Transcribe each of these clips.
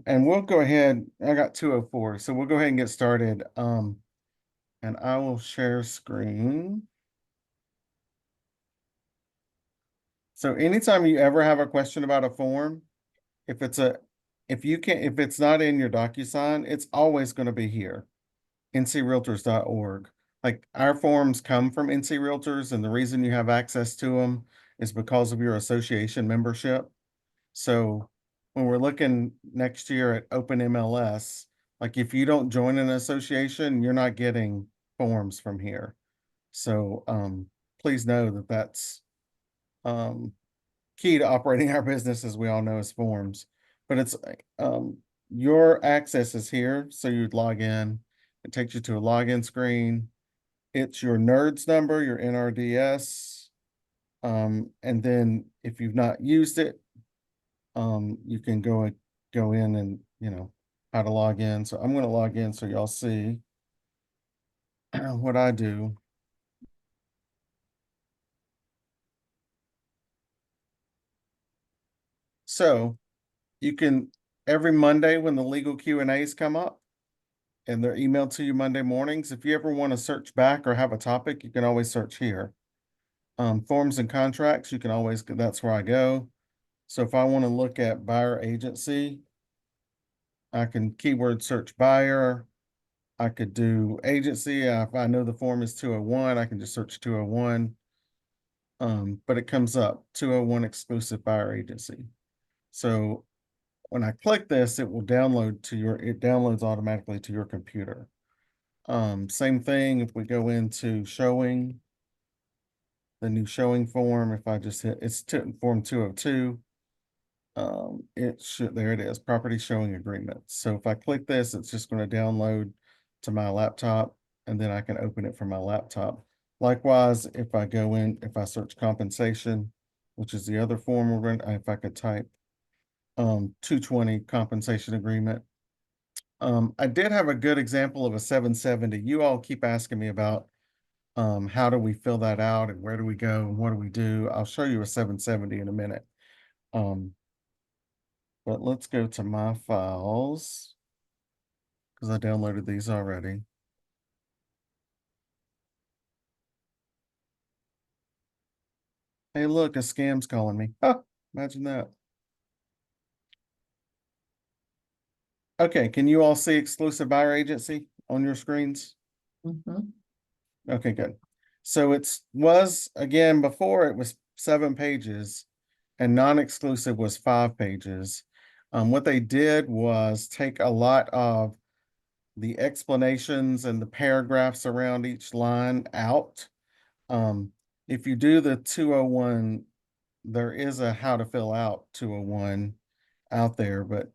And we'll go ahead. I got 2:04, so we'll go ahead and get started. And I will share screen. So anytime you ever have a question about a form, if it's not in your DocuSign, it's always going to be here, ncrealtors.org. Like our forms come from NC Realtors, and the reason you have access to them is because of your association membership. So when we're looking next year at Open MLS, like if you don't join an association, you're not getting forms from here. So please know that that's um, key to operating our business, as we all know, is forms. But it's your access is here, so you'd log in. It takes you to a login screen. It's your NERDS number, your NRDS. And then if you've not used it, you can go in and how to log in. So I'm going to log in so y'all see what I do. So you can every Monday when the legal Q&As come up and they're emailed to you Monday mornings, if you ever want to search back or have a topic, you can always search here. Forms and contracts, you can always, that's where I go. So if I want to look at buyer agency, I can keyword search buyer. I could do agency. If I know the form is 201, I can just search 201. But it comes up 201 exclusive buyer agency. So when I click this, it downloads automatically to your computer. Same thing if we go into showing, the new showing form, if I just hit, it's form 202. There it is, property showing agreement. So if I click this, it's just going to download to my laptop, and then I can open it from my laptop. Likewise, if I search compensation, which is the other form if I could type 220 compensation agreement. I did have a good example of a 770. You all keep asking me about how do we fill that out and where do we go and what do we do? I'll show you a 770 in a minute. But let's go to my files because I downloaded these already. Hey, look, a scam's calling me. Imagine that. Okay, can you all see exclusive buyer agency on your screens? Okay, good. So again, before it was 7 pages and non-exclusive was 5 pages. What they did was take a lot of the explanations and the paragraphs around each line out. If you do the 201, there is a how to fill out 201 out there, but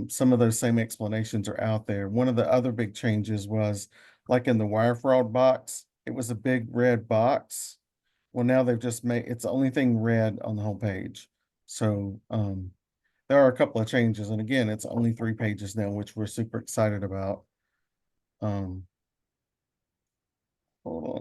some of those same explanations are out there. One of the other big changes was like in the wire fraud box, it was a big red box. Well, now they've just made it's the only thing red on the whole page. So there are a couple of changes, and again, it's only 3 pages now, which we're super excited about. Hold on.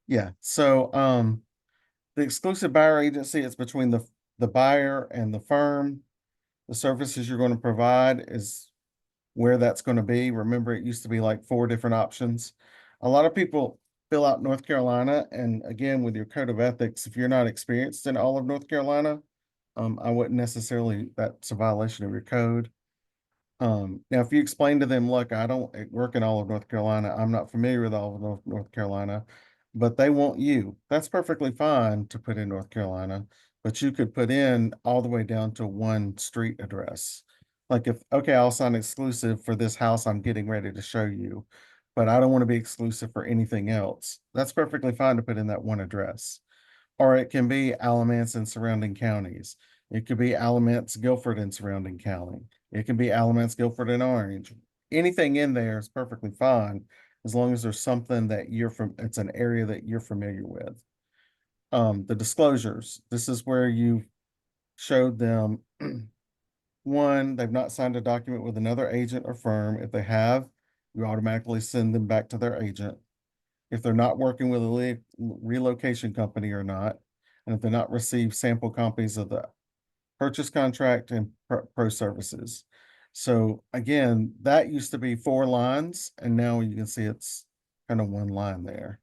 Yeah, so the exclusive buyer agency is between the buyer and the firm. The services you're going to provide is where that's going to be. Remember, it used to be like 4 different options. A lot of people fill out North Carolina, and again, with your code of ethics, if you're not experienced in all of North Carolina, I wouldn't necessarily, that's a violation of your code. Now, if you explain to them, look, I don't work in all of North Carolina, I'm not familiar with all of North Carolina, but they want you, that's perfectly fine to put in North Carolina, but you could put in all the way down to 1 street address. Like okay, I'll sign exclusive for this house I'm getting ready to show you, but I don't want to be exclusive for anything else. That's perfectly fine to put in that 1 address. Or it can be Alamance and surrounding counties. It could be Alamance, Guilford and surrounding county. It can be Alamance, Guilford and Orange. Anything in there is perfectly fine as long as there's something that it's an area that you're familiar with. The disclosures, this is where you showed them one, they've not signed a document with another agent or firm. If they have, you automatically send them back to their agent. If they're not working with a relocation company or not, and if they're not received sample copies of the purchase contract and pro services. So again, that used to be 4 lines, and now you can see it's kind of 1 line there.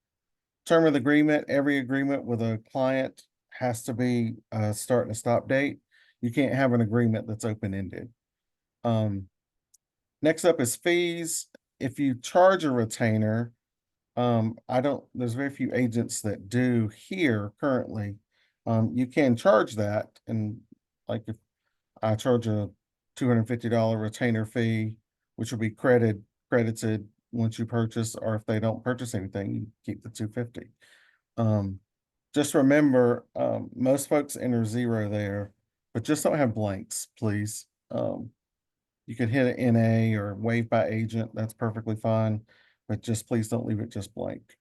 Term of the agreement, every agreement with a client has to be a start and a stop date. You can't have an agreement that's open-ended. Next up is fees. If you charge a retainer, there's very few agents that do here currently. You can charge that, and like if I charge a $250 retainer fee, which will be credited once you purchase, or if they don't purchase anything, you keep the 250. Just remember, most folks enter 0 there, but just don't have blanks, please. You can hit an NA or waive by agent, that's perfectly fine, but just please don't leave it just blank.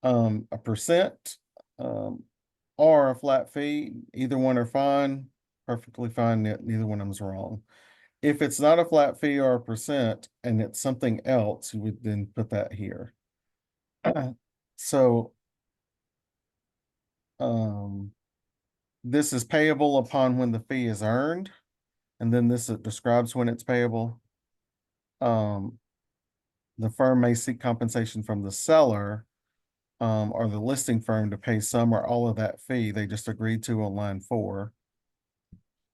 A percent, or a flat fee, either one are fine, perfectly fine, neither one of them's wrong. If it's not a flat fee or a percent and it's something else, you would then put that here. So, this is payable upon when the fee is earned, and then this describes when it's payable. The firm may seek compensation from the seller, or the listing firm to pay some or all of that fee they just agreed to on line 4.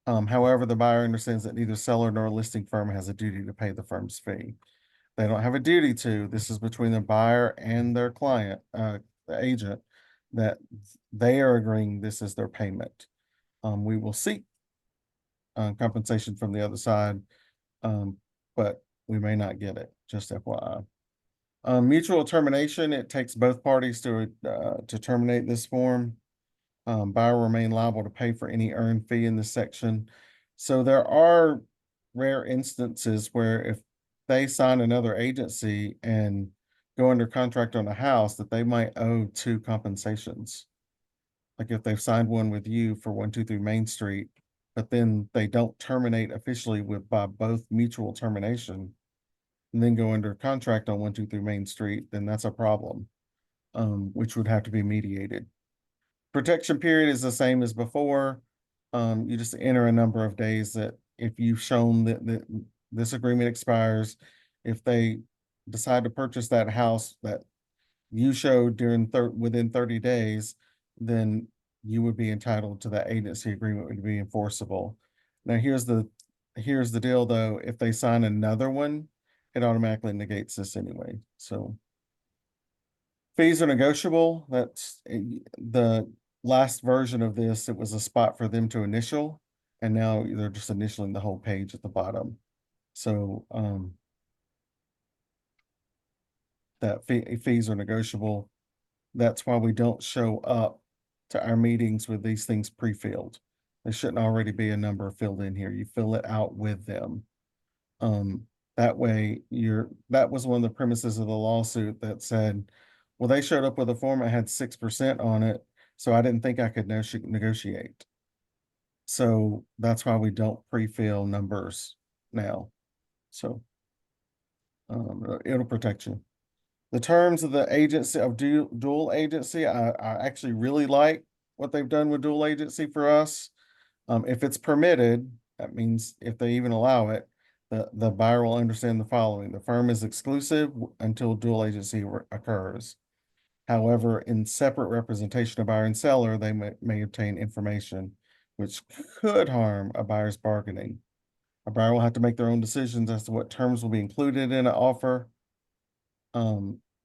However, the buyer understands that neither seller nor listing firm has a duty to pay the firm's fee. They don't have a duty to. This is between the buyer and their client, the agent, that they are agreeing this is their payment. We will seek compensation from the other side, but we may not get it, just FYI. Mutual termination, it takes both parties to terminate this form. Buyer will remain liable to pay for any earned fee in this section. So there are rare instances where if they sign another agency and go under contract on a house, that they might owe 2 compensations. Like if they've signed one with you for 123 Main Street, but then they don't terminate officially by both mutual termination, and then go under contract on 123 Main Street, then that's a problem, which would have to be mediated. Protection period is the same as before. You just enter a number of days that if you've shown that this agreement expires, if they decide to purchase that house that you showed within 30 days, then you would be entitled to that agency agreement would be enforceable. Now, here's the deal though, if they sign another one, it automatically negates this anyway, so. Fees are negotiable, that's the last version of this, it was a spot for them to initial, and now they're just initialing the whole page at the bottom. So, that fees are negotiable. That's why we don't show up to our meetings with these things pre-filled. There shouldn't already be a number filled in here. You fill it out with them. That way that was one of the premises of the lawsuit that said, well, they showed up with a form that had 6% on it, so I didn't think I could negotiate. So that's why we don't pre-fill numbers now. So it'll protect you. The terms of the agency of dual agency, I actually really like what they've done with dual agency for us. If it's permitted, that means if they even allow it, the buyer will understand the following. The firm is exclusive until dual agency occurs. However, in separate representation of buyer and seller, they may obtain information which could harm a buyer's bargaining. A buyer will have to make their own decisions as to what terms will be included in an offer.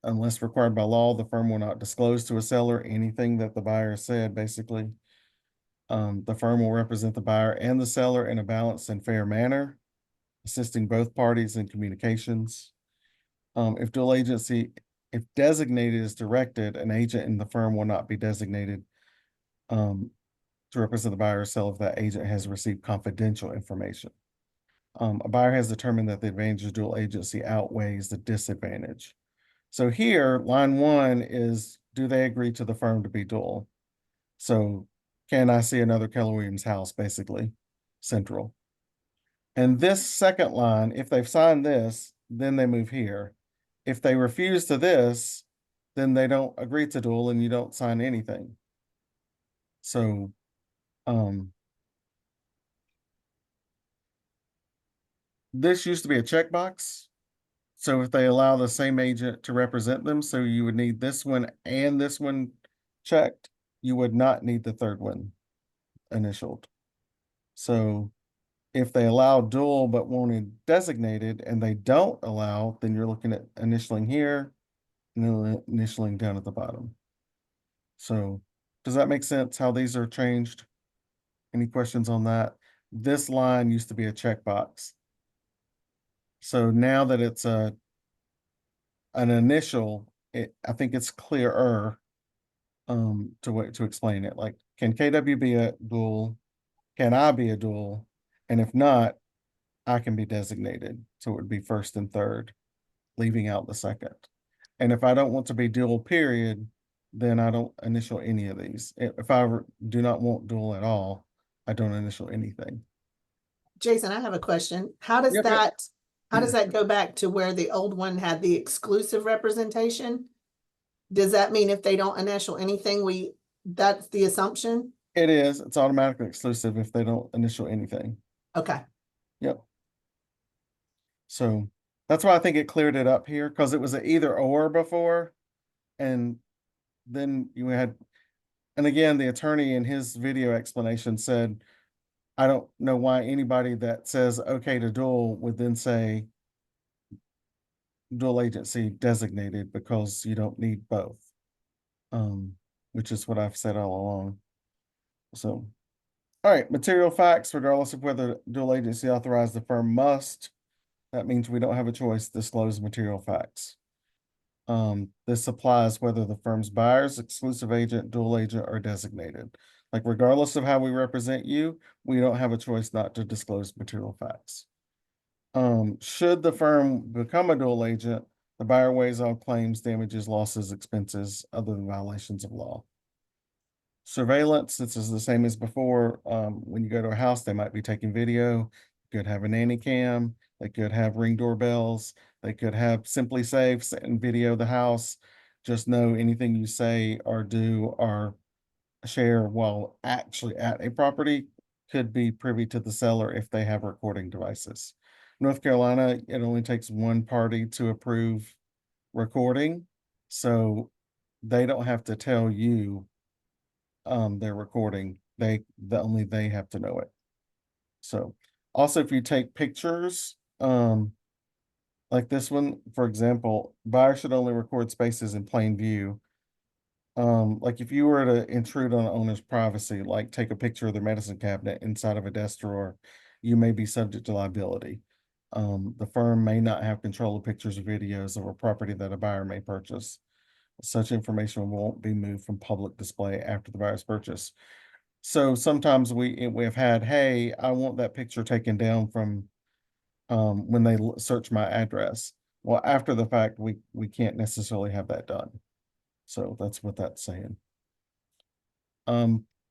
Unless required by law, the firm will not disclose to a seller anything that the buyer said, basically. The firm will represent the buyer and the seller in a balanced and fair manner, assisting both parties in communications. If dual agency, if designated as directed, an agent in the firm will not be designated to represent the buyer or seller if that agent has received confidential information. A buyer has determined that the advantage of dual agency outweighs the disadvantage. So here, line 1 is, do they agree to the firm to be dual? So can I see another Keller Williams house, basically, central. And this second line, if they've signed this, then they move here. If they refuse to this, then they don't agree to dual and you don't sign anything. So, this used to be a checkbox. So if they allow the same agent to represent them, so you would need this one and this one checked, you would not need the third one initialed. So if they allow dual but wanted designated and they don't allow, then you're looking at initialing here and then initialing down at the bottom. So does that make sense how these are changed? Any questions on that? This line used to be a checkbox. So now that it's an initial, I think it's clearer to explain it. Like, can KW be a dual? Can I be a dual? And if not, I can be designated. So it would be first and third, leaving out the second. And if I don't want to be dual period, then I don't initial any of these. If I do not want dual at all, I don't initial anything. Jason, I have a question. How does Yep, that go back to where the old one had the exclusive representation? Does that mean if they don't initial anything, that's the assumption? It is. It's automatically exclusive if they don't initial anything. Okay. Yep. So that's why I think it cleared it up here because it was an either or before. And then you had, and again, the attorney in his video explanation said, I don't know why anybody that says okay to dual would then say dual agency designated because you don't need both. Which is what I've said all along. So, all right, material facts, regardless of whether dual agency authorized, the firm must. That means we don't have a choice, disclose material facts. This applies whether the firm's buyers, exclusive agent, dual agent, or designated. Like regardless of how we represent you, we don't have a choice not to disclose material facts. Should the firm become a dual agent, the buyer weighs all claims, damages, losses, expenses, other than violations of law. Surveillance, this is the same as before. When you go to a house, they might be taking video. Could have a nanny cam. They could have Ring doorbells. They could have Simply Safe sit and video the house. Just know anything you say or do or share while actually at a property could be privy to the seller if they have recording devices. North Carolina, it only takes one party to approve recording, so they don't have to tell you they're recording. Only they have to know it. So also if you take pictures, like this one, for example, buyer should only record spaces in plain view. Like if you were to intrude on an owner's privacy, like take a picture of their medicine cabinet inside of a desk drawer, you may be subject to liability. The firm may not have control of pictures or videos of a property that a buyer may purchase. Such information won't be moved from public display after the buyer's purchase. So sometimes we've had, hey, I want that picture taken down from when they search my address. Well, after the fact, we can't necessarily have that done. So that's what that's saying.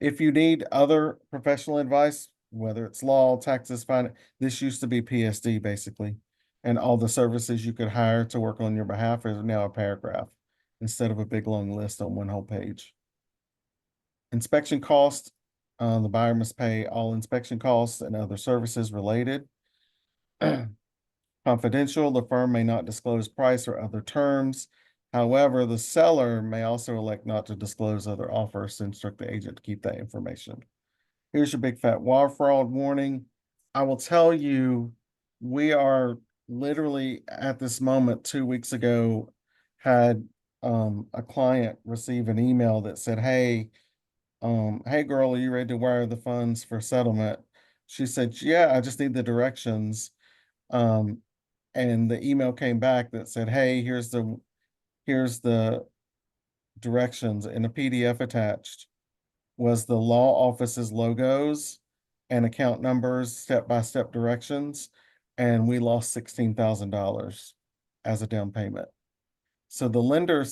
If you need other professional advice, whether it's law, taxes, finance, this used to be PSD basically. And all the services you could hire to work on your behalf is now a paragraph instead of a big long list on one whole page. Inspection cost, the buyer must pay all inspection costs and other services related. Confidential, the firm may not disclose price or other terms. However, the seller may also elect not to disclose other offers to instruct the agent to keep that information. Here's your big fat wire fraud warning. I will tell you, we are literally at this moment 2 weeks ago had a client receive an email that said, hey, hey girl, are you ready to wire the funds for settlement? She said, yeah, I just need the directions. And the email came back that said, hey, here's the directions, and a PDF attached was the law office's logos and account numbers, step-by-step directions, and we lost $16,000 as a down payment. So the lender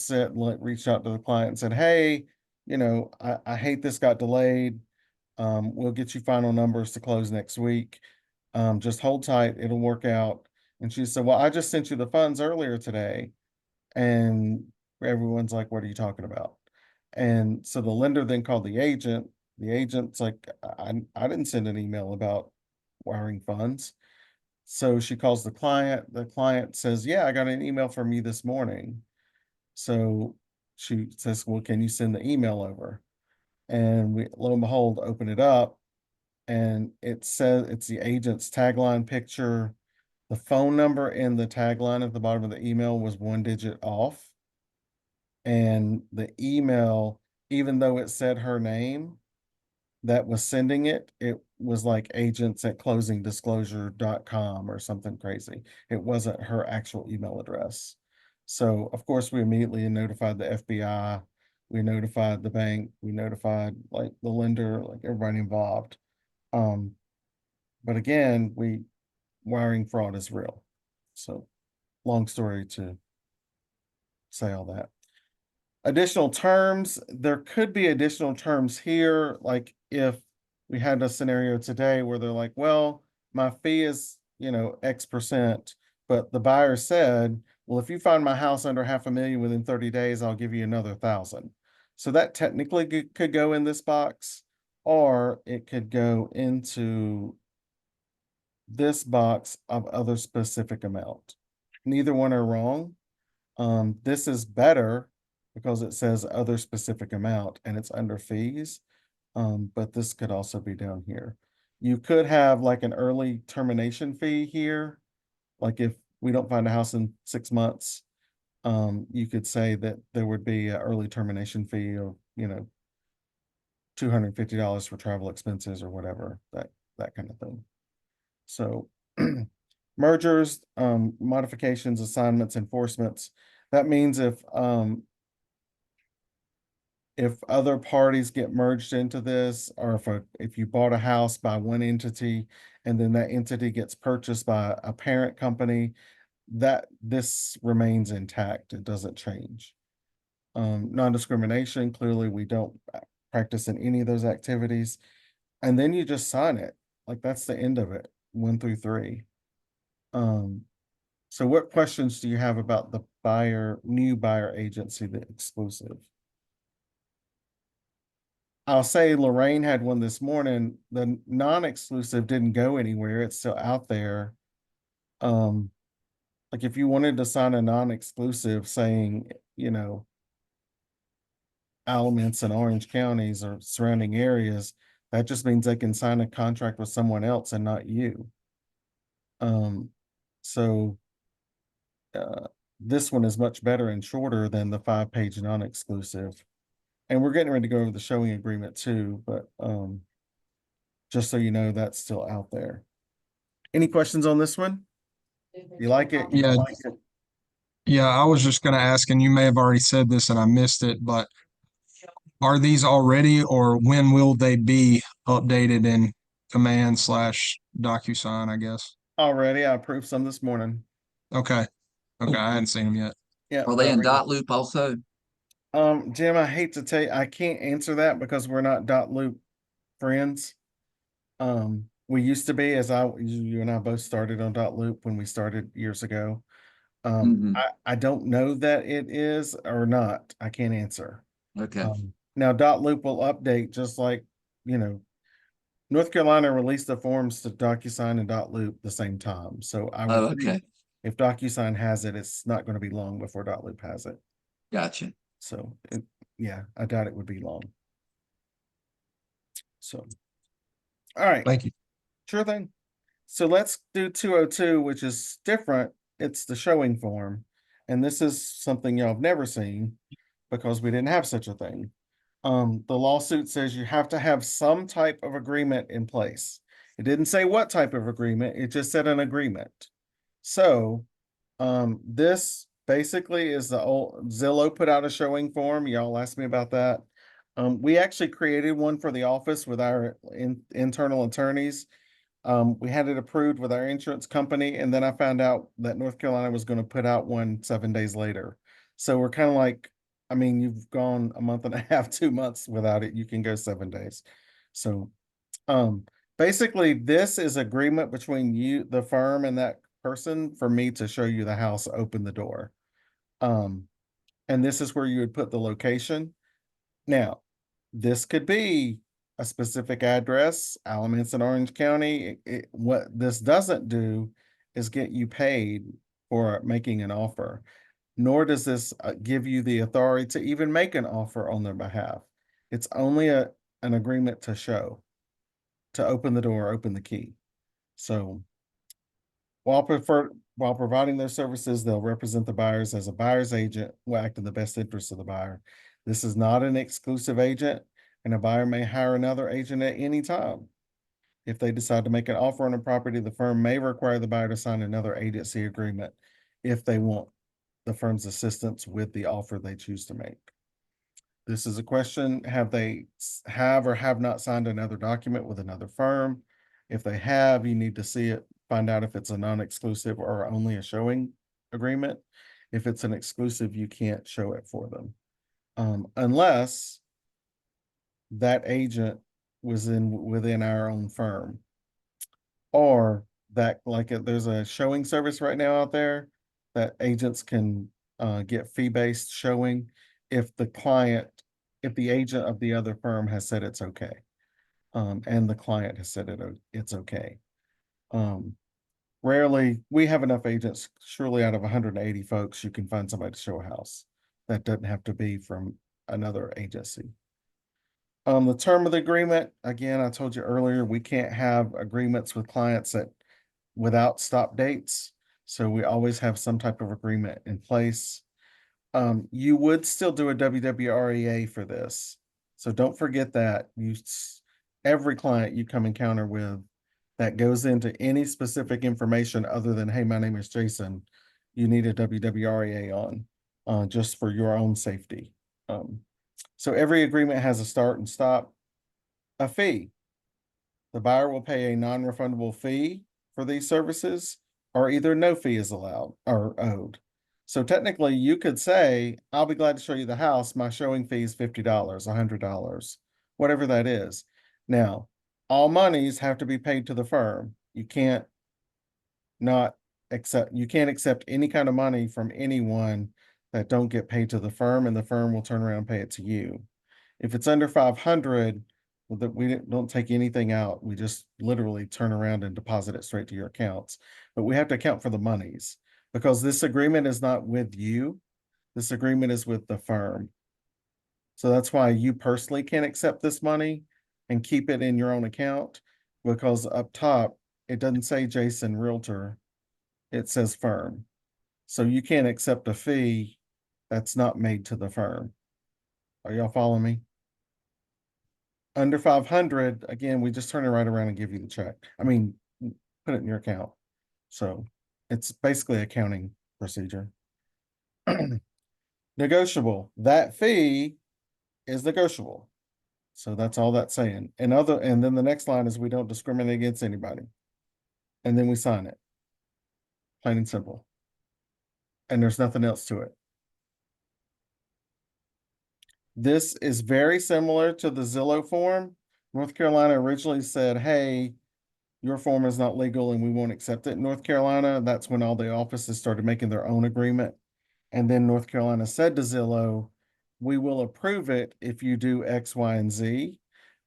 reached out to the client and said, hey, I hate this got delayed. We'll get you final numbers to close next week. Just hold tight, it'll work out. And she said, well, I just sent you the funds earlier today. And everyone's like, what are you talking about? And so the lender then called the agent. The agent's like, I didn't send an email about wiring funds. So she calls the client. The client says, yeah, I got an email from you this morning. So she says, well, can you send the email over? And we, lo and behold, open it up, and it says it's the agent's tagline picture. The phone number in the tagline at the bottom of the email was 1 digit off. And the email, even though it said her name that was sending it, it was like agents at closingdisclosure.com or something crazy. It wasn't her actual email address. So of course we immediately notified the FBI, we notified the bank, we notified like the lender, like everybody involved. But again, wiring fraud is real. So long story to say all that. Additional terms, there could be additional terms here, like if we had a scenario today where they're like, well, my fee is, X%, but the buyer said, well, if you find my house under 500,000 within 30 days, I'll give you another 1,000. So that technically could go in this box, or it could go into this box of other specific amount. Neither one are wrong. This is better because it says other specific amount and it's under fees. But this could also be down here. You could have like an early termination fee here. Like if we don't find a house in 6 months, you could say that there would be an early termination fee of, $250 for travel expenses or whatever, that kind of thing. So mergers, modifications, assignments, enforcements. That means if other parties get merged into this, or if you bought a house by one entity and then that entity gets purchased by a parent company, that this remains intact. It doesn't change. Non-discrimination, clearly we don't practice in any of those activities. And then you just sign it. Like that's the end of it, 1 through 3. So what questions do you have about the new buyer agency, the exclusive? I'll say Lorraine had one this morning. The non-exclusive didn't go anywhere. It's still out there. Like if you wanted to sign a non-exclusive saying, Alamance and Orange counties or surrounding areas, that just means they can sign a contract with someone else and not you. So this one is much better and shorter than the 5-page non-exclusive. And we're getting ready to go over the showing agreement too, but just so you know, that's still out there. Any questions on this one? You like it? You Yeah. don't like it? Yeah, I was just gonna ask, and you may have already said this and I missed it, but are these already, or when will they be updated in Command/DocuSign, I guess? Already, I approved some this morning. Okay. Okay, I hadn't seen them yet. Yeah. Are they in dot loop also? Jim, I hate to tell you, I can't answer that because we're not dot loop friends. We used to be, you and I both started on dot loop when we started years ago. Mhm. I don't know that it is or not. I can't answer. Okay, Now dot loop will update just like, North Carolina released the forms to DocuSign and dot loop the same time. So I oh, would okay, think if DocuSign has it, it's not going to be long before dot loop has it. gotcha. So yeah, I doubt it would be long. So, all right, Thank you. sure thing. So let's do 202, which is different. It's the showing form. And this is something y'all have never seen because we didn't have such a thing. The lawsuit says you have to have some type of agreement in place. It didn't say what type of agreement, it just said an agreement. So, this basically is the old Zillow put out a showing form. Y'all asked me about that. We actually created one for the office with our internal attorneys. We had it approved with our insurance company, and then I found out that North Carolina was going to put out one 7 days later. So we're kind of like, I mean, you've gone a month and a half, 2 months without it. You can go 7 days. So, basically, this is agreement between you, the firm, and that person for me to show you the house, open the door. And this is where you would put the location. Now, this could be a specific address, Alamance in Orange County. What this doesn't do is get you paid for making an offer, nor does this give you the authority to even make an offer on their behalf. It's only an agreement to show, to open the door, open the key. So while providing their services, they'll represent the buyers as a buyer's agent, will act in the best interest of the buyer. This is not an exclusive agent, and a buyer may hire another agent at any time. If they decide to make an offer on a property, the firm may require the buyer to sign another agency agreement if they want the firm's assistance with the offer they choose to make. This is a question: have they have or have not signed another document with another firm? If they have, you need to see it, find out if it's a non-exclusive or only a showing agreement. If it's an exclusive, you can't show it for them. Unless that agent was within our own firm. Or that, like, there's a showing service right now out there that agents can get fee-based showing if the agent of the other firm has said it's okay. And the client has said it's okay. Rarely, we have enough agents, surely out of 180 folks, you can find somebody to show a house. That doesn't have to be from another agency. The term of the agreement, again, I told you earlier, we can't have agreements with clients without stop dates. So we always have some type of agreement in place. You would still do a WWREA for this. So don't forget that every client you come encounter with that goes into any specific information other than, hey, my name is Jason, you need a WWREA on, just for your own safety. So every agreement has a start and stop. A fee. The buyer will pay a non-refundable fee for these services, or either no fee is allowed or owed. So technically you could say, I'll be glad to show you the house. My showing fee is $50, $100, whatever that is. Now, all monies have to be paid to the firm. You can't accept any kind of money from anyone that don't get paid to the firm, and the firm will turn around and pay it to you. If it's under 500, we don't take anything out. We just literally turn around and deposit it straight to your accounts. But we have to account for the monies because this agreement is not with you. This agreement is with the firm. So that's why you personally can't accept this money and keep it in your own account, because up top, it doesn't say Jason Realtor, it says firm. So you can't accept a fee that's not made to the firm. Are y'all following me? Under 500, again, we just turn it right around and give you the check. I mean, put it in your account. So it's basically accounting procedure. Negotiable. That fee is negotiable. So that's all that's saying. And then the next line is we don't discriminate against anybody. And then we sign it. Plain and simple. And there's nothing else to it. This is very similar to the Zillow form. North Carolina originally said, hey, your form is not legal and we won't accept it in North Carolina. That's when all the offices started making their own agreement. And then North Carolina said to Zillow, we will approve it if you do X, Y, and Z.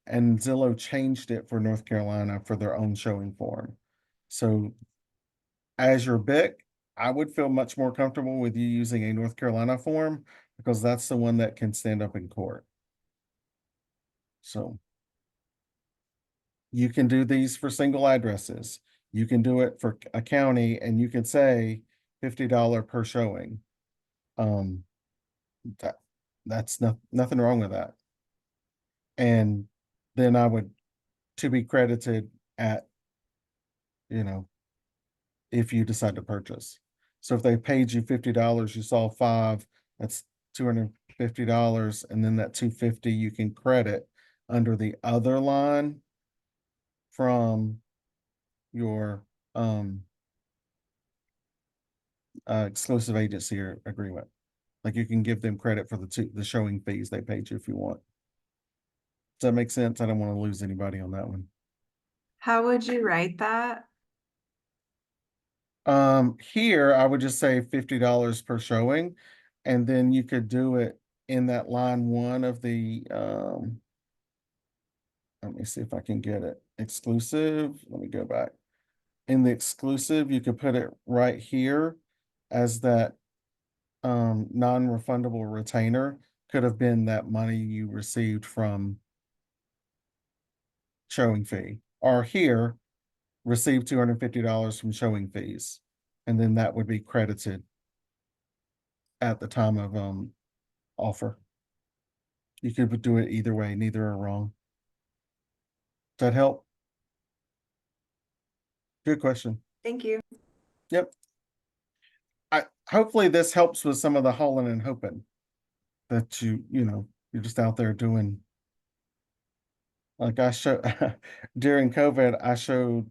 And Zillow changed it for North Carolina for their own showing form. So as your BIC, I would feel much more comfortable with you using a North Carolina form because that's the one that can stand up in court. So you can do these for single addresses. You can do it for a county and you can say $50 per showing. That's nothing wrong with that. And then I would, to be credited at, if you decide to purchase. So if they paid you $50, you saw 5, that's $250, and then that $250 you can credit under the other line from your exclusive agency agreement. Like you can give them credit for the showing fees they paid you if you want. Does that make sense? I don't want to lose anybody on that one. How would you write that? Here I would just say $50 per showing, and then you could do it in that line one of the, let me see if I can get it. Exclusive, let me go back. In the exclusive, you could put it right here as that non-refundable retainer could have been that money you received from showing fee, or here, received $250 from showing fees. And then that would be credited at the time of offer. You could do it either way, neither are wrong. Does that help? Good question. Thank you. Yep. Hopefully this helps with some of the hauling and hoping that you're just out there doing. Like I show during COVID, I showed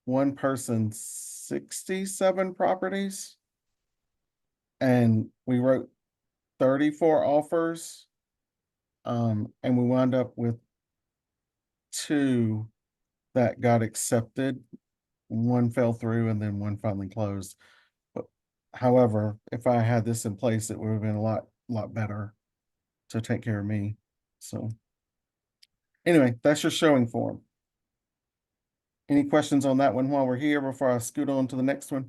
one person 67 properties. And we wrote 34 offers. And we wound up with 2 that got accepted. One fell through and then one finally closed. But however, if I had this in place, it would have been a lot better to take care of me. So anyway, that's your showing form. Any questions on that one while we're here before I scoot on to the next one?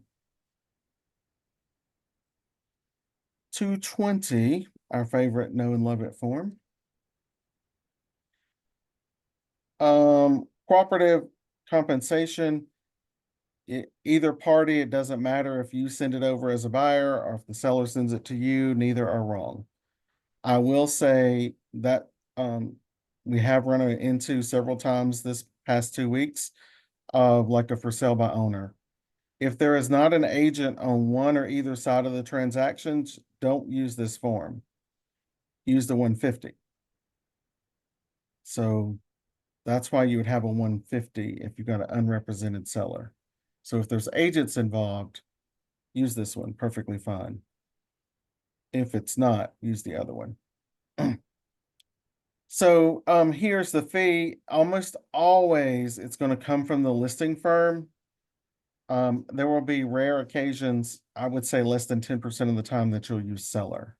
220, our favorite know and love it form. Cooperative compensation. Either party, it doesn't matter if you send it over as a buyer or if the seller sends it to you, neither are wrong. I will say that we have run into several times this past 2 weeks of like a for sale by owner. If there is not an agent on one or either side of the transactions, don't use this form. Use the 150. So that's why you would have a 150 if you got an unrepresented seller. So if there's agents involved, use this one, perfectly fine. If it's not, use the other one. So here's the fee. Almost always it's going to come from the listing firm. There will be rare occasions, I would say less than 10% of the time, that you'll use seller.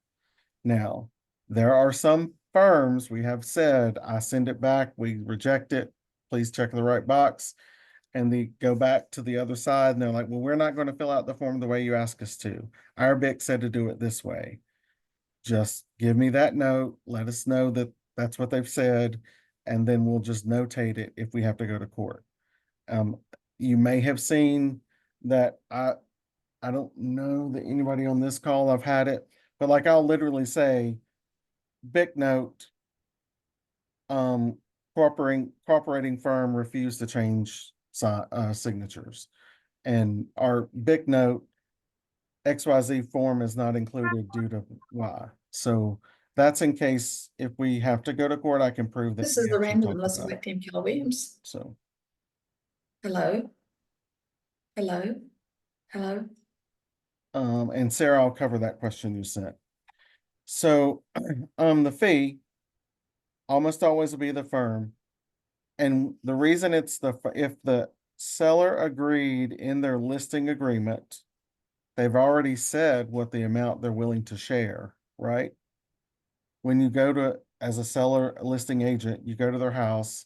Now, there are some firms we have said, I send it back, we reject it, please check the right box. And they go back to the other side and they're like, well, we're not going to fill out the form the way you ask us to. Our BIC said to do it this way. Just give me that note, let us know that that's what they've said, and then we'll just notate it if we have to go to court. You may have seen that I don't know that anybody on this call I've had it, but like I'll literally say, BIC note, cooperating firm refused to change signatures, and our BIC note, XYZ form is not included due to Y. So that's in case if we have to go to court, I can prove that. This is we the actually Randall talked Russell about it. with Team Keller Williams. So, Hello? Hello? Hello? and Sarah, I'll cover that question you sent. So, the fee almost always will be the firm. And the reason it's if the seller agreed in their listing agreement, they've already said what the amount they're willing to share, right? When you go to, as a seller listing agent, you go to their house,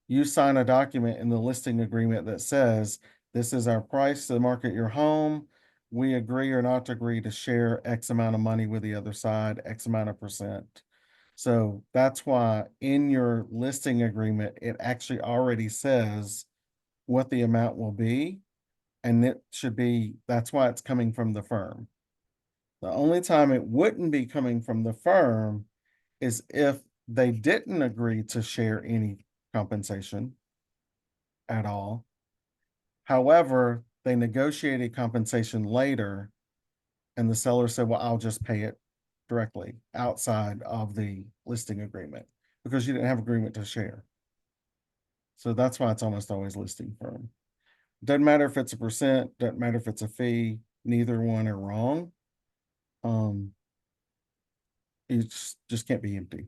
you sign a document in the listing agreement that says, this is our price to market your home. We agree or not to agree to share X amount of money with the other side, X amount of percent. So that's why in your listing agreement, it actually already says what the amount will be. And it should be, that's why it's coming from the firm. The only time it wouldn't be coming from the firm is if they didn't agree to share any compensation at all. However, they negotiated compensation later and the seller said, well, I'll just pay it directly outside of the listing agreement because you didn't have agreement to share. So that's why it's almost always listing firm. Doesn't matter if it's a percent, doesn't matter if it's a fee, neither one are wrong. It just can't be empty.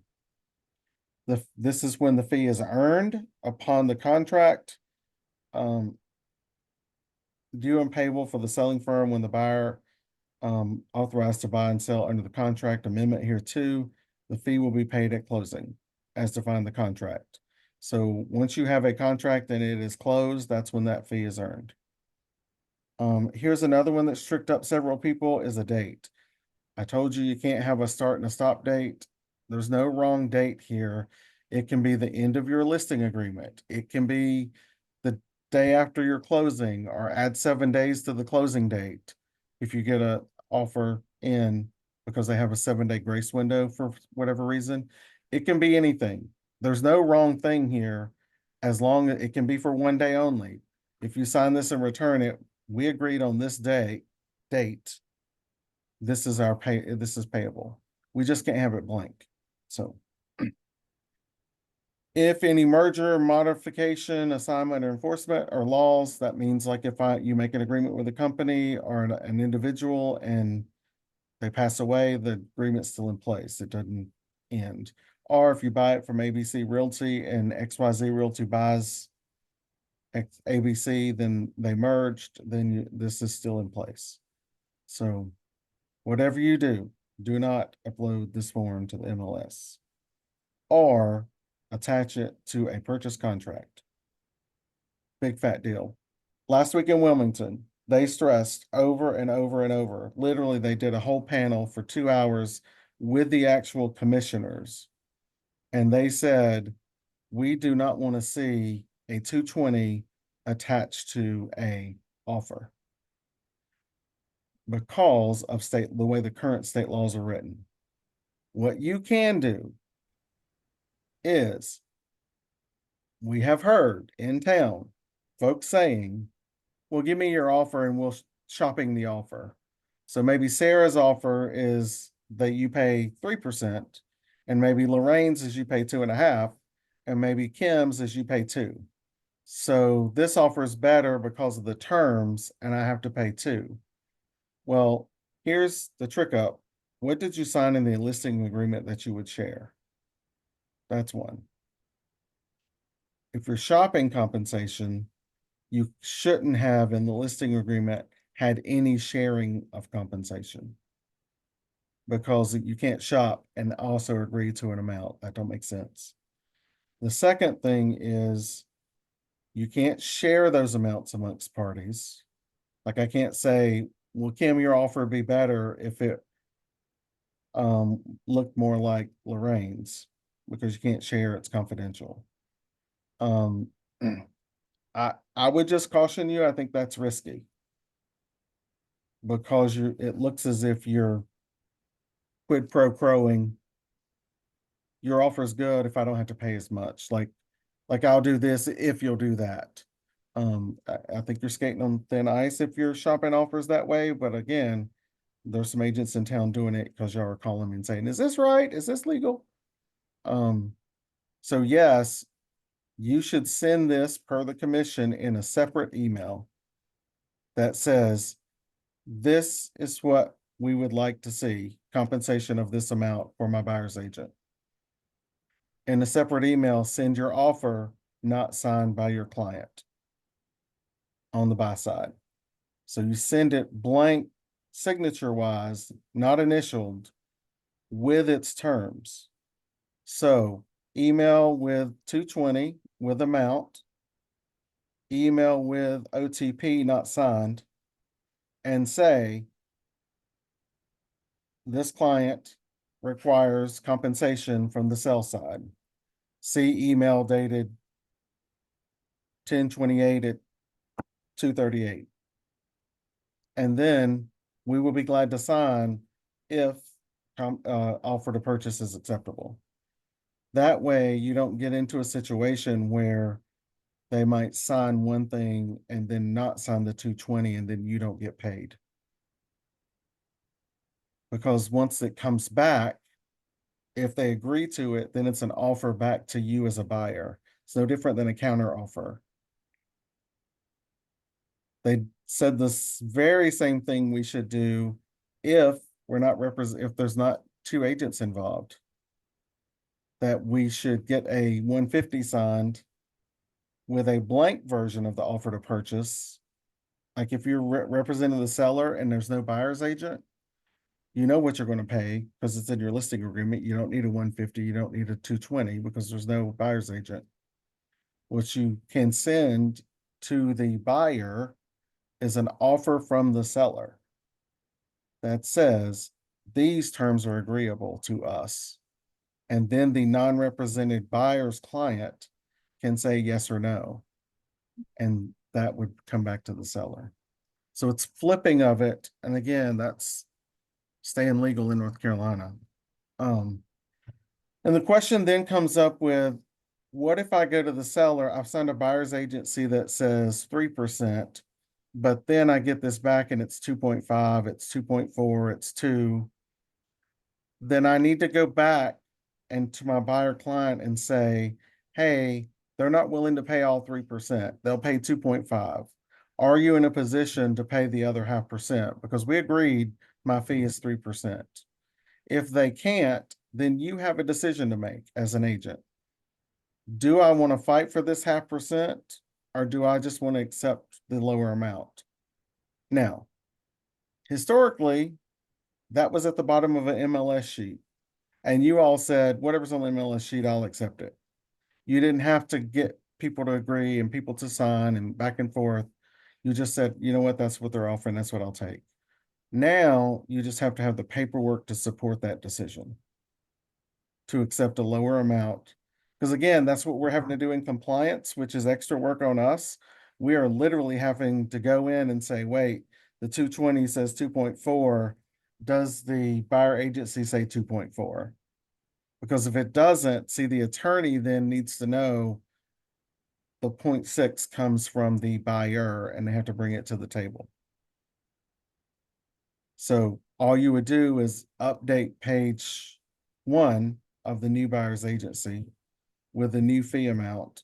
This is when the fee is earned upon the contract. due and payable for the selling firm when the buyer authorized to buy and sell under the contract amendment here too. The fee will be paid at closing as defined in the contract. So once you have a contract and it is closed, that's when that fee is earned. Here's another one that's tricked up several people is a date. I told you can't have a start and a stop date. There's no wrong date here. It can be the end of your listing agreement. It can be the day after your closing or add 7 days to the closing date. If you get a offer in because they have a 7-day grace window for whatever reason, it can be anything. There's no wrong thing here as long as it can be for 1 day only. If you sign this and return it, we agreed on this date, this is our pay, this is payable. We just can't have it blank. So if any merger, modification, assignment, or enforcement or laws, that means like if you make an agreement with a company or an individual and they pass away, the agreement's still in place. It doesn't end. Or if you buy it from ABC Realty and XYZ Realty buys ABC, then they merged, then this is still in place. So whatever you do, do not upload this form to the MLS or attach it to a purchase contract. Big fat deal. Last week in Wilmington, they stressed over and over and over. Literally, they did a whole panel for 2 hours with the actual commissioners. And they said, we do not want to see a 220 attached to a offer because of the way the current state laws are written. What you can do is we have heard in town folks saying, well, give me your offer and we'll shopping the offer. So maybe Sarah's offer is that you pay 3%, and maybe Lorraine's is you pay 2.5%, and maybe Kim's is you pay 2%. So this offer is better because of the terms, and I have to pay 2%. Well, here's the trick up. What did you sign in the listing agreement that you would share? That's one. If you're shopping compensation, you shouldn't have in the listing agreement had any sharing of compensation because you can't shop and also agree to an amount. That don't make sense. The second thing is you can't share those amounts amongst parties. Like I can't say, well, Kim, your offer would be better if it looked more like Lorraine's because you can't share, it's confidential. I would just caution you, I think that's risky. Because it looks as if you're quid pro quoing. Your offer is good if I don't have to pay as much. Like I'll do this if you'll do that. I think you're skating on thin ice if you're shopping offers that way. But again, there's some agents in town doing it because y'all are calling me and saying, is this right? Is this legal? So yes, you should send this per the commission in a separate email that says, this is what we would like to see, compensation of this amount for my buyer's agent. In a separate email, send your offer not signed by your client on the buy side. So you send it blank, signature wise, not initialed, with its terms. So email with 220 with amount, email with OTP not signed, and say, this client requires compensation from the sell side. See email dated 10/28 at 2:38. And then we will be glad to sign if offer to purchase is acceptable. That way you don't get into a situation where they might sign one thing and then not sign the 220 and then you don't get paid. Because once it comes back, if they agree to it, then it's an offer back to you as a buyer. It's no different than a counter offer. They said this very same thing we should do if we're not if there's not 2 agents involved. That we should get a 150 signed with a blank version of the offer to purchase Like if you're representing the seller and there's no buyer's agent, you know what you're gonna pay because it's in your listing agreement. You don't need a 150, you don't need a 220 because there's no buyer's agent. What you can send to the buyer is an offer from the seller that says, these terms are agreeable to us. And then the non-represented buyer's client can say yes or no. And that would come back to the seller. So it's flipping of it. And again, that's staying legal in North Carolina. And the question then comes up with, what if I go to the seller, I've signed a buyer's agency that says 3%, but then I get this back and it's 2.5, it's 2.4, it's 2. Then I need to go back and to my buyer client and say, hey, they're not willing to pay all 3%. They'll pay 2.5. Are you in a position to pay the other 0.5%? Because we agreed my fee is 3%. If they can't, then you have a decision to make as an agent. Do I want to fight for this 0.5%, or do I just want to accept the lower amount? Now, historically, that was at the bottom of an MLS sheet. And you all said, whatever's on the MLS sheet, I'll accept it. You didn't have to get people to agree and people to sign and back and forth. You just said, you know what, that's what they're offering, that's what I'll take. Now, you just have to have the paperwork to support that decision, to accept a lower amount. Because again, that's what we're having to do in compliance, which is extra work on us. We are literally having to go in and say, wait, the 220 says 2.4. Does the buyer agency say 2.4? Because if it doesn't, see, the attorney then needs to know the 0.6 comes from the buyer and they have to bring it to the table. So all you would do is update page 1 of the new buyer's agency with a new fee amount,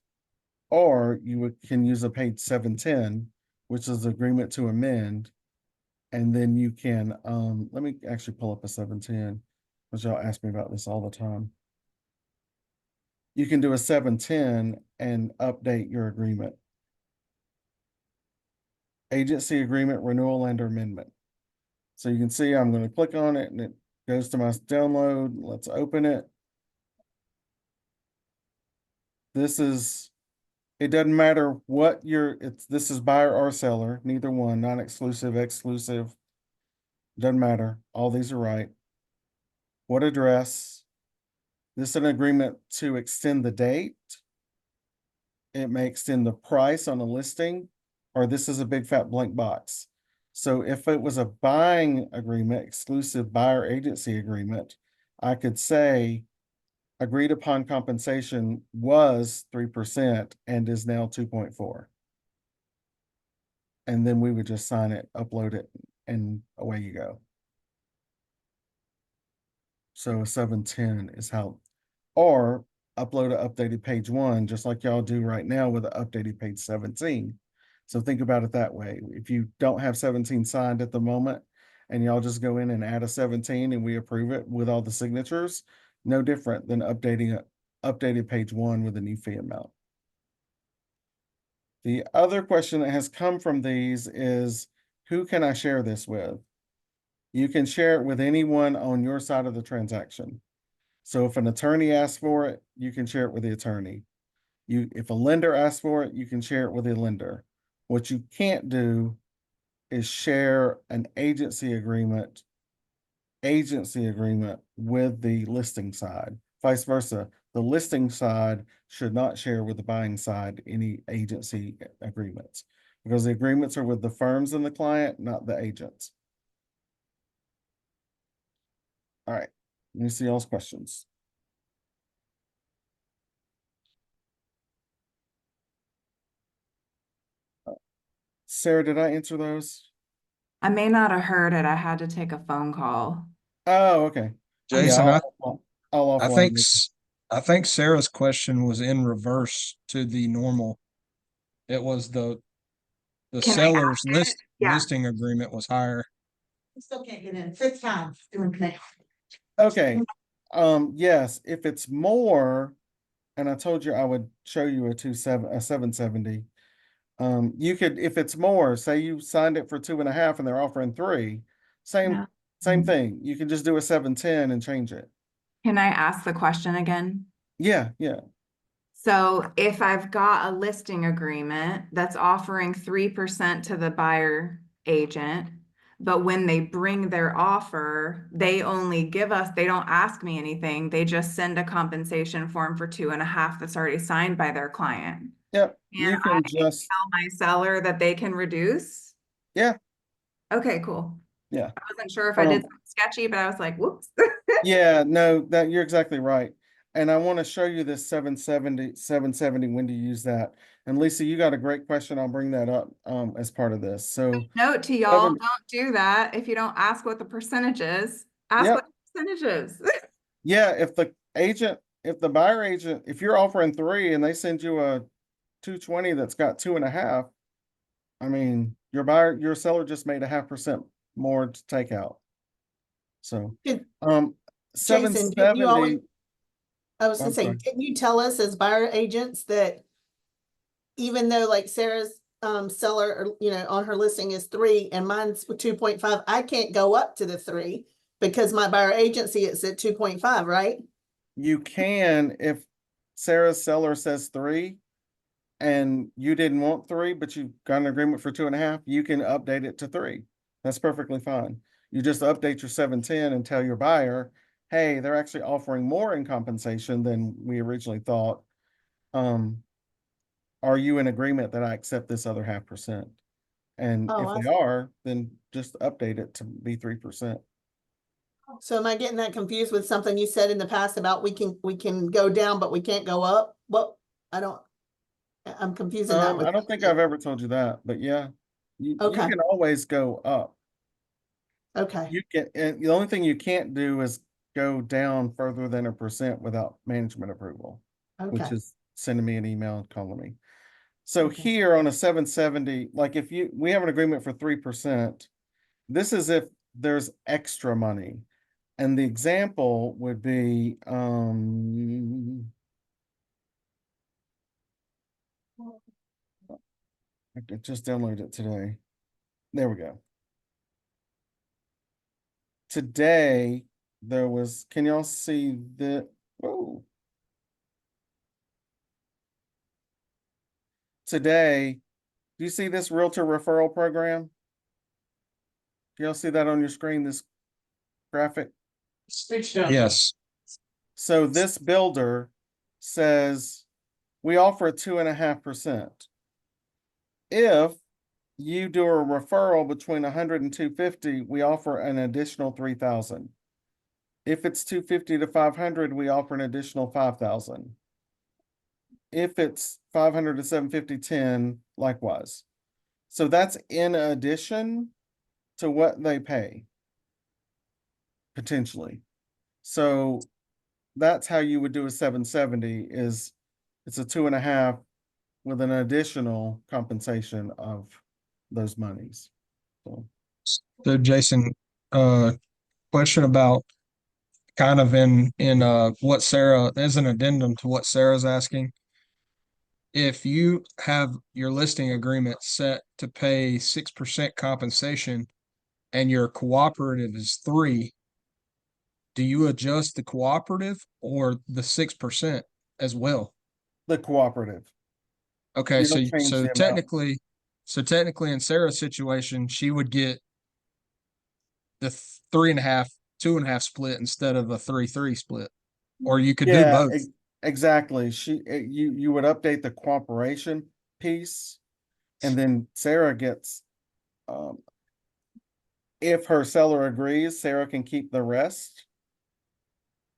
or you can use a page 710, which is agreement to amend. And then you can, let me actually pull up a 710, because y'all ask me about this all the time. You can do a 710 and update your agreement. Agency agreement renewal and amendment. So you can see I'm going to click on it and it goes to my download. Let's open it. This is, it doesn't matter what this is buyer or seller, neither one, non-exclusive, exclusive. Doesn't matter. All these are right. What address? This is an agreement to extend the date. It may extend the price on a listing, or this is a big fat blank box. So if it was a buying agreement, exclusive buyer agency agreement, I could say agreed upon compensation was 3% and is now 2.4. And then we would just sign it, upload it, and away you go. So 710 is how, or upload an updated page 1, just like y'all do right now with an updated page 17. So think about it that way. If you don't have 17 signed at the moment and y'all just go in and add a 17 and we approve it with all the signatures, no different than updating updated page 1 with a new fee amount. The other question that has come from these is, who can I share this with? You can share it with anyone on your side of the transaction. So if an attorney asks for it, you can share it with the attorney. If a lender asks for it, you can share it with the lender. What you can't do is share an agency agreement with the listing side. Vice versa, the listing side should not share with the buying side any agency agreements, because the agreements are with the firms and the client, not the agents. All right, let me see y'all's questions. Sarah, did I answer those? I may not have heard it. I had to take a phone call. Oh, okay. Jason, Yeah, I'll I offline think with you. I think Sarah's question was in reverse to the normal. It was the Can I seller's ask it? Yeah. listing agreement was higher. Still can't get in, 5th time doing that. Okay, yes, if it's more, and I told you I would show you a 770. You could, if it's more, say you signed it for 2.5 and they're offering 3, same, Yeah. same thing. You can just do a 710 and change it. Can I ask the question again? Yeah, yeah. So if I've got a listing agreement that's offering 3% to the buyer agent, but when they bring their offer, they only give us, they don't ask me anything. They just send a compensation form for 2.5 that's already signed by their client. Yep, And you can I just, tell my seller that they can reduce? yeah, Okay, cool. yeah. I wasn't sure if I did Um, something sketchy, but I was like, whoops. Yeah, no, that you're exactly right. And I want to show you this 770 when to use that. And Lisa, you got a great question. I'll bring that up as part of this. So, Note to y'all, seven- don't do that. If you don't ask what the percentage is, ask Yep. what the percentage is. yeah, if the buyer agent, if you're offering 3 and they send you a 220 that's got 2.5, I mean, your seller just made 0.5% more to take out. So, Did- um, Jason, did you always, 770, I was gonna I'm say, sorry. didn't you tell us as buyer agents that even though like Sarah's seller, or on her listing is 3 and mine's 2.5, I can't go up to the 3 because my buyer agency is at 2.5, right? You can, if Sarah's seller says 3 and you didn't want 3, but you got an agreement for 2.5, you can update it to 3. That's perfectly fine. You just update your 710 and tell your buyer, hey, they're actually offering more in compensation than we originally thought. Are you in agreement that I accept this other 0.5%? And Oh, if I they are, then just update it to be 3%. So am I getting that confused with something you said in the past about we can go down, but we can't go up? Well, I'm confusing that with. I don't think I've ever told you that, but yeah, you Okay, can always go up. okay, You can, and the only thing you can't do is go down further than 1% without management approval, which okay. is sending me an email and calling me. So Okay. here on a 770, like we have an agreement for 3%. This is if there's extra money. And the example would be, I could just download it today. There we go. Today, there was, can y'all see the, oh. Today, do you see this realtor referral program? Do y'all see that on your screen, this graphic? Yes. So this builder says, we offer a 2.5%. If you do a referral between 100 and 250, we offer an additional 3,000. If it's 250 to 500, we offer an additional 5,000. If it's 500 to 750, 10, likewise. So that's in addition to what they pay, potentially. So that's how you would do a 770 is it's a 2.5 with an additional compensation of those monies. So So Jason, question about kind of in what Sarah, as an addendum to what Sarah's asking. If you have your listing agreement set to pay 6% compensation and your cooperative is 3, do you adjust the cooperative or the 6% as well? the cooperative, Okay, you so don't change so the amount. technically in Sarah's situation, she would get the 3.5, 2.5 split instead of a 3-3 split. Or you could do Yeah, both. exactly. You would update the cooperation piece, and then Sarah gets, um, if her seller agrees, Sarah can keep the rest.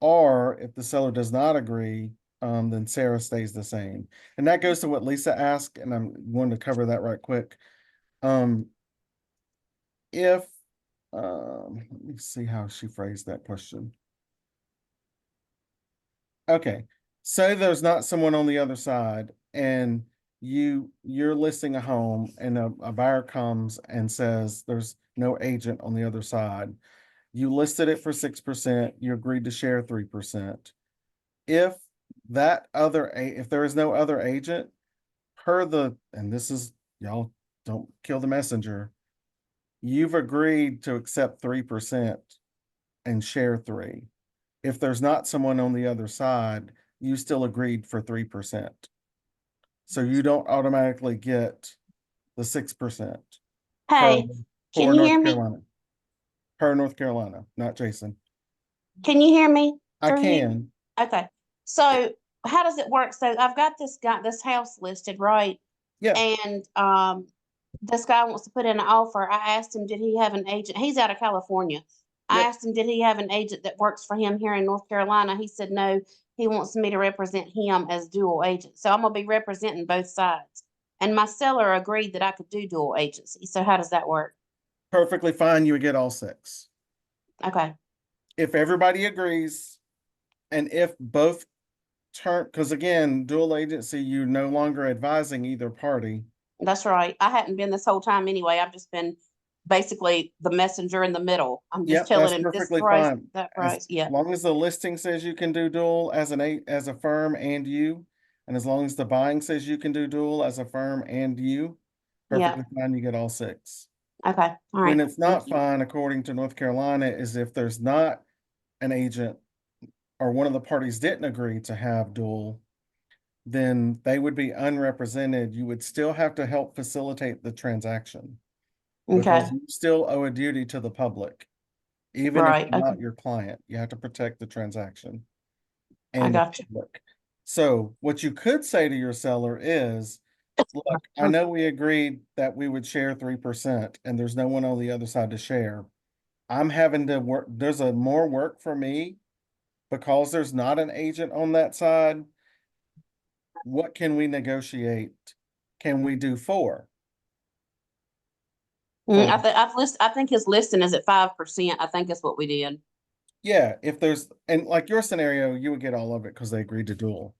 Or if the seller does not agree, then Sarah stays the same. And that goes to what Lisa asked, and I'm going to cover that right quick. If, let me see how she phrased that question. Okay, say there's not someone on the other side and you're listing a home and a buyer comes and says there's no agent on the other side. You listed it for 6%, you agreed to share 3%. If if there is no other agent, and this is y'all don't kill the messenger. You've agreed to accept 3% and share 3. If there's not someone on the other side, you still agreed for 3%. So you don't automatically get the 6%. Hey, For can you hear North me? Carolina. Per North Carolina, not Jason. Can you hear me? I through here? can. Okay, so how does it work? So I've got this house listed, right? Yeah. And this guy wants to put in an offer. I asked him, did he have an agent? He's out of California. I Yep. asked him, did he have an agent that works for him here in North Carolina? He said no, he wants me to represent him as dual agent. So I'm gonna be representing both sides. And my seller agreed that I could do dual agency. So how does that work? Perfectly fine. You would get all 6. Okay, If everybody agrees, and if both because again, dual agency, you're no longer advising either party. that's right. I hadn't been this whole time anyway. I've just been basically the messenger in the middle. I'm just Yep, telling that's him this perfectly price, fine. that As price. Yeah, long as the listing says you can do dual as as a firm and you, and as long as the buying says you can do dual as a firm and you, yeah. perfectly fine, you get all 6. Okay, all When right. it's not Thank you. fine, according to North Carolina, is if there's not an agent or one of the parties didn't agree to have dual, then they would be unrepresented. You would still have to help facilitate the transaction because Okay, you still owe a duty to the public. Even if right. you're not Okay, your client, you have to protect the transaction I and the got you. public. So what you could say to your seller is, look, I know we agreed that we would share 3% and there's no one on the other side to share. I'm having to work, there's a more work for me because there's not an agent on that side. What can we negotiate? Can we do 4? I For, think I think his listing is at 5%. I think that's what we did. yeah, if there's, and like your scenario, you would get all of it because they agreed to dual.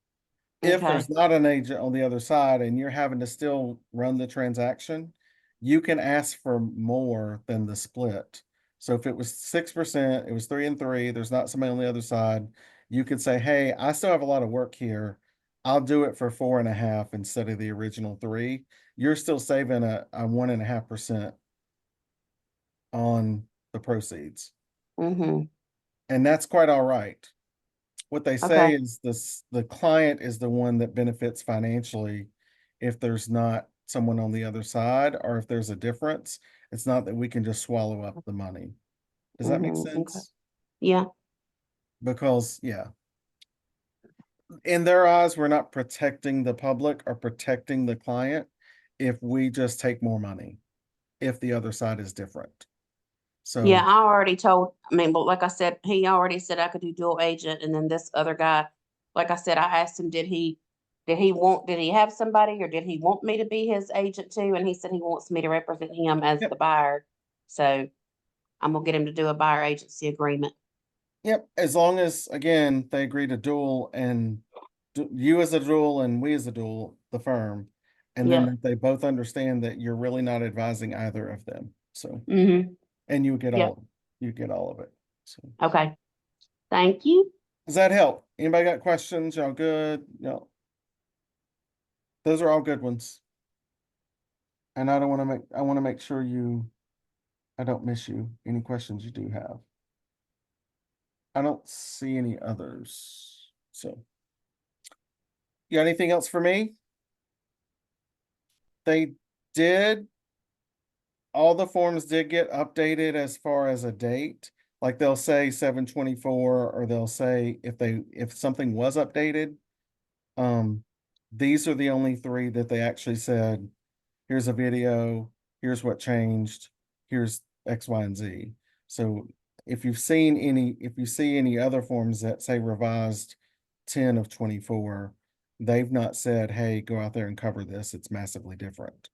If Okay, there's not an agent on the other side and you're having to still run the transaction, you can ask for more than the split. So if it was 6%, it was 3 and 3, there's not somebody on the other side, you could say, hey, I still have a lot of work here. I'll do it for 4.5 instead of the original 3. You're still saving a 1.5% on the proceeds. mm-hmm. And that's quite all right. What they say Okay, is the client is the one that benefits financially if there's not someone on the other side, or if there's a difference. It's not that we can just swallow up the money. Does that make mm-hmm. Okay, sense? yeah, Because, yeah, in their eyes, we're not protecting the public or protecting the client if we just take more money, if the other side is different. yeah. So, I already told. I mean, but like I said, he already said I could do dual agent, and then this other guy, like I said, I asked him, did he have somebody, or did he want me to be his agent too? And he said he wants me to represent him as yep, the buyer. So I'm gonna get him to do a buyer agency agreement. yep. As long as, again, they agree to dual and you as a dual and we as a dual, the firm, and then Yep. that they both understand that you're really not advising either of them. So, Mm-hmm. and Yep. you get all of it. So, Okay. Thank you. does that help? Anybody got questions? Y'all good? No. Those are all good ones. And I don't want to I want to make sure I don't miss you. Any questions you do have? I don't see any others. So, you got anything else for me? They did, all the forms did get updated as far as a date. Like they'll say 7/24, or they'll say if something was updated. These are the only 3 that they actually said, here's a video, here's what changed, here's X, Y, and Z. So if you see any other forms that say revised 10/24, they've not said, hey, go out there and cover this. It's massively different.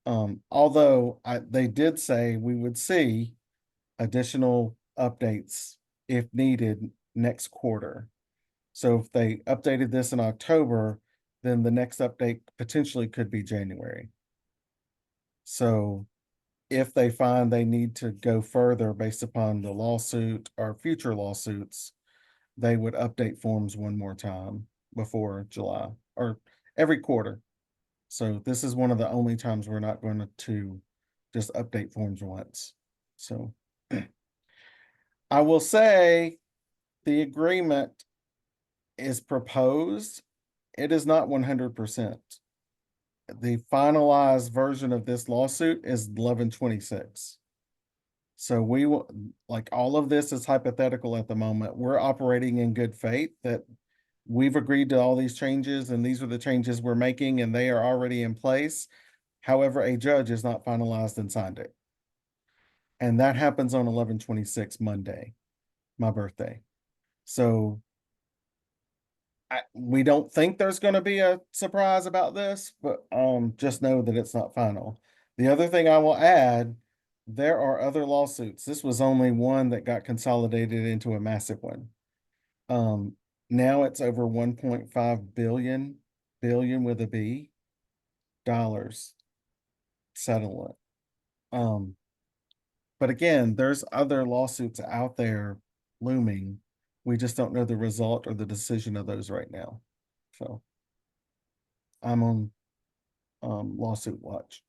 Although they did say we would see additional updates if needed next quarter. So if they updated this in October, then the next update potentially could be January. So if they find they need to go further based upon the lawsuit or future lawsuits, they would update forms one more time before July or every quarter. So this is one of the only times we're not going to just update forms once. So I will say the agreement is proposed. It is not 100%. The finalized version of this lawsuit is 11/26. So we will, like, all of this is hypothetical at the moment. We're operating in good faith that we've agreed to all these changes and these are the changes we're making and they are already in place. However, a judge has not finalized and signed it. And that happens on 11/26 Monday, my birthday. So we don't think there's gonna be a surprise about this, but just know that it's not final. The other thing I will add, there are other lawsuits. This was only one that got consolidated into a massive one. Now it's over 1.5 billion with a B dollars settlement. But again, there's other lawsuits out there looming. We just don't know the result or the decision of those right now. So I'm on lawsuit watch.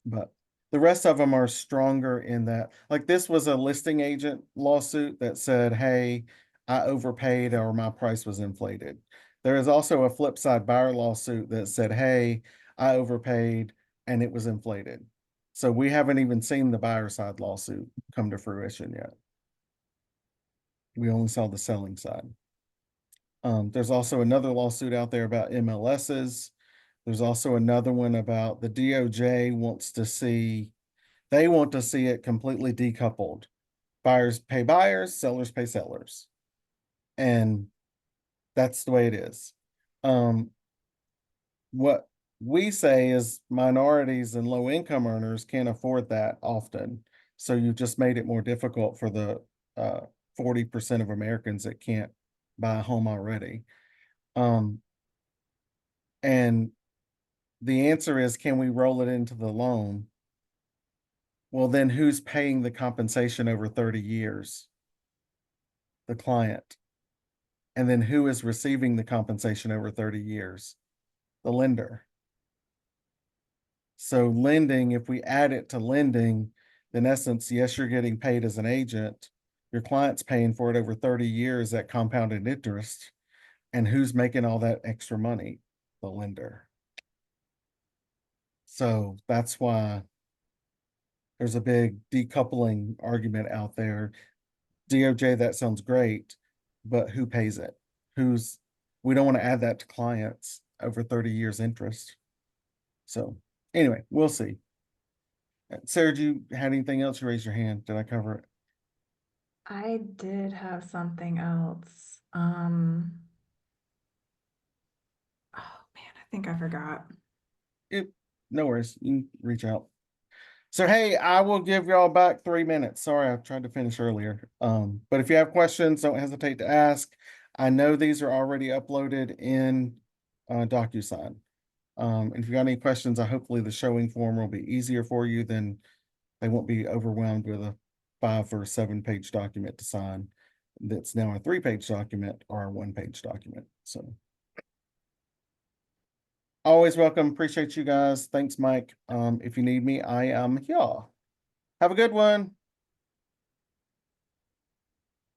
But the rest of them are stronger in that, like, this was a listing agent lawsuit that said, hey, I overpaid or my price was inflated. There is also a flip side buyer lawsuit that said, hey, I overpaid and it was inflated. So we haven't even seen the buyer side lawsuit come to fruition yet. We only saw the selling side. There's also another lawsuit out there about MLSs. There's also another one about the DOJ wants to see, they want to see it completely decoupled. Buyers pay buyers, sellers pay sellers. And that's the way it is. What we say is minorities and low income earners can't afford that often. So you've just made it more difficult for the 40% of Americans that can't buy a home already. And the answer is, can we roll it into the loan? Well, then who's paying the compensation over 30 years? The client. And then who is receiving the compensation over 30 years? The lender. So lending, if we add it to lending, in essence, yes, you're getting paid as an agent. Your client's paying for it over 30 years at compounded interest. And who's making all that extra money? The lender. So that's why there's a big decoupling argument out there. DOJ, that sounds great, but who pays it? We don't want to add that to clients over 30 years interest. So anyway, we'll see. Sarah, do you have anything else? You raise your hand. Did I cover it? I did have something else. Oh man, I think I forgot. No worries. You can reach out. So, hey, I will give y'all back 3 minutes. Sorry, I tried to finish earlier. But if you have questions, don't hesitate to ask. I know these are already uploaded in DocuSign. And if you got any questions, hopefully the showing form will be easier for you. Then they won't be overwhelmed with a 5 or 7 page document to sign. That's now a 3-page document or a 1-page document. So always welcome. Appreciate you guys. Thanks, Mike. If you need me, I am here. Have a good one.